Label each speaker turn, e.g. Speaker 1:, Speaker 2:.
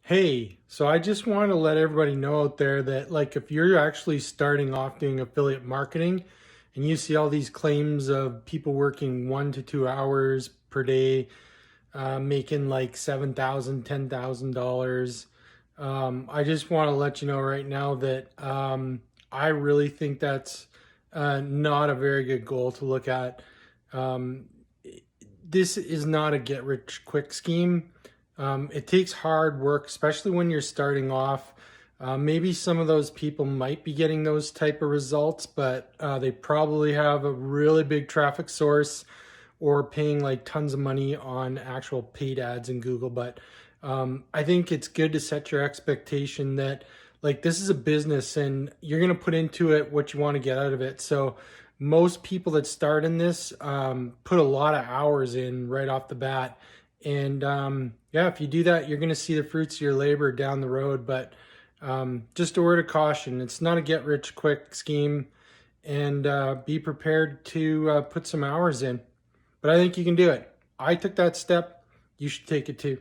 Speaker 1: Hey, so I just want to let everybody know out there that if you're actually starting off doing affiliate marketing and you see all these claims of people working 1 to 2 hours per day, making like $7,000, $10,000, I just want to let you know right now that I really think that's not a very good goal to look at. Um, this is not a get rich quick scheme. It takes hard work, especially when you're starting off. Maybe some of those people might be getting those type of results, but they probably have a really big traffic source or paying like tons of money on actual paid ads in Google. But I think it's good to set your expectation that this is a business and you're going to put into it what you want to get out of it. So most people that start in this put a lot of hours in right off the bat. And yeah, if you do that, you're going to see the fruits of your labor down the road. But just a word of caution, it's not a get rich quick scheme, and be prepared to put some hours in. But I think you can do it. I took that step. You should take it too.